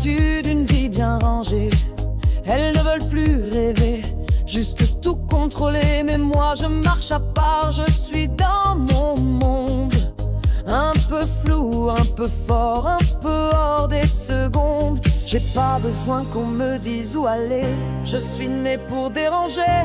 l'habitude d'une vie bien rangée. Elles ne veulent plus rêver, juste tout contrôler. Mais moi je marche à part, je suis dans mon monde. Un peu flou, un peu fort, un peu hors des secondes. J'ai pas besoin qu'on me dise où aller. Je suis né pour déranger,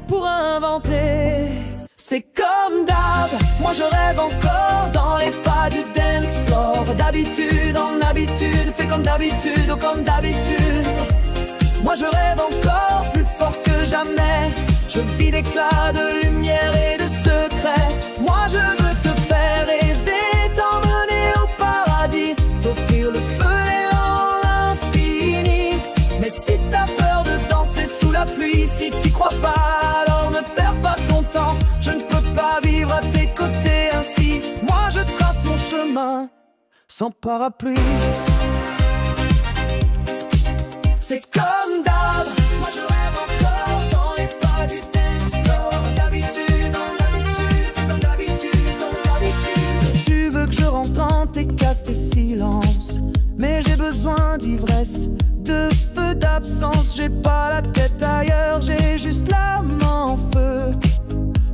pour inventer. C'est comme d'hab, moi je rêve encore dans les pas du dance floor. D'habitude en habitude, fais comme d'habitude, oh comme d'habitude. Moi je rêve encore plus fort que jamais. Je vis d'éclats, de lumière et de secrets. Moi je veux te faire rêver, t'emmener au paradis, t'offrir le feu et l'infini. Mais si t'as peur de danser sous la pluie, si t'y crois pas, alors ne perds pas ton temps. Je ne peux pas vivre à tes côtés ainsi. Moi je trace mon chemin sans parapluie. C'est comme d'hab, moi je rêve encore dans les pas du dance floor. D'habitude en habitude, c'est comme d'habitude, comme d'habitude. Tu veux que je rentre dans tes castes et silences, mais j'ai besoin d'ivresse, de feu, d'absence. J'ai pas la tête ailleurs, j'ai juste l'âme en feu.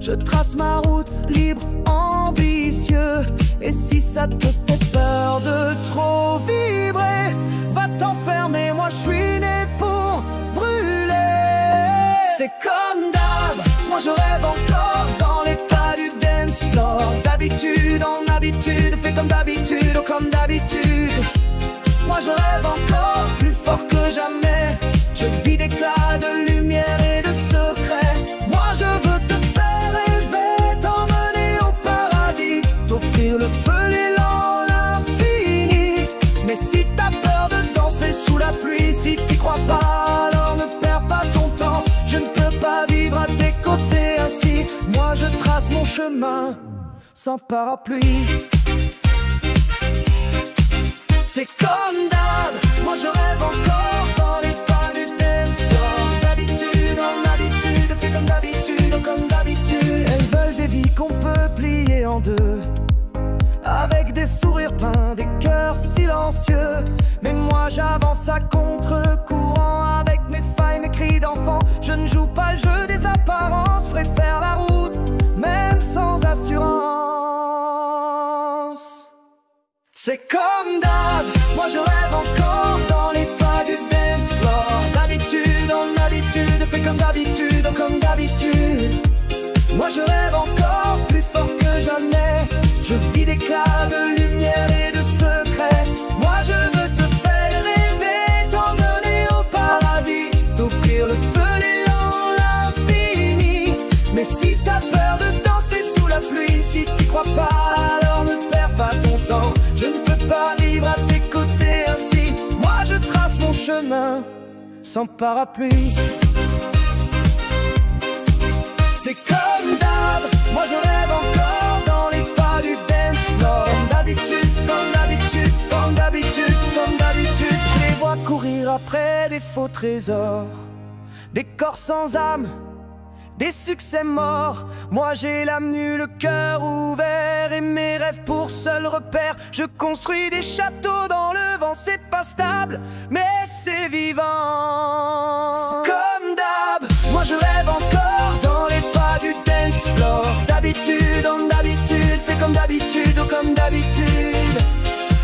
Je trace ma route, libre, ambitieux. Et si ça te fait peur de trop vibrer, va t'enfermer, moi je suis né pour brûler. C'est comme d'hab, moi je rêve encore dans les pas du dance floor. D'habitude en habitude, fais comme d'habitude, oh comme d'habitude. Moi je rêve encore plus fort que jamais. Je vis d'éclats, de lumière et de secrets. Moi je veux te faire rêver, t'emmener au paradis, t'offrir le feu, l'élan, l'infini. Mais si t'as peur de danser sous la pluie, si t'y crois pas, alors ne perds pas ton temps. Je ne peux pas vivre à tes côtés ainsi. Moi je trace mon chemin sans parapluie. C'est comme d'hab, moi je rêve encore dans les pas du dance floor. D'habitude en habitude, fais comme d'habitude, oh comme d'habitude. Elles veulent des vies qu'on peut plier en deux, avec des sourires peints, des cœurs silencieux. Mais moi j'avance à contre-courant, avec mes failles, mes cris d'enfant. Je ne joue pas le jeu des apparences, préfère la route, même sans assurance. C'est comme d'hab, moi je rêve encore dans les pas du dance floor. D'habitude en habitude, fais comme d'habitude, oh comme d'habitude. Moi je rêve encore plus fort que jamais. Je vis d'éclats, de lumière et de secrets. Moi je veux te faire rêver, t'emmener au paradis, t'offrir le feu, l'élan, l'infini. Mais si t'as peur de danser sous la pluie, si t'y crois pas, alors ne perds pas ton temps. Je ne peux pas vivre à tes côtés ainsi. Moi je trace mon chemin sans parapluie. C'est comme d'hab, moi je rêve encore dans les pas du dance floor. D'habitude, comme d'habitude, comme d'habitude, comme d'habitude. Je les vois courir après des faux trésors, des corps sans âme, des succès morts. Moi j'ai l'âme nue, le cœur ouvert, et mes rêves pour seul repère. Je construis des châteaux dans le vent, c'est pas stable, mais c'est vivant. C'est comme d'hab, moi je rêve encore dans les pas du dance floor. D'habitude en habitude, fais comme d'habitude, oh comme d'habitude.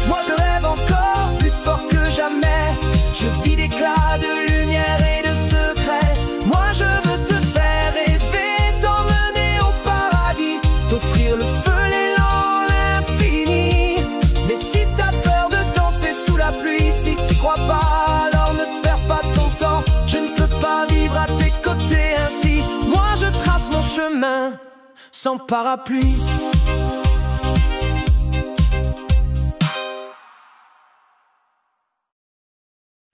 Moi je rêve encore plus fort que jamais. Je vis d'éclats, de lumière et de secrets. Moi je veux te faire rêver, t'emmener au paradis, t'offrir le feu, l'élan, l'infini. Mais si t'as peur de danser sous la pluie, si t'y crois pas, alors ne perds pas ton temps. Je ne peux pas vivre à tes côtés ainsi. Moi je trace mon chemin sans parapluie.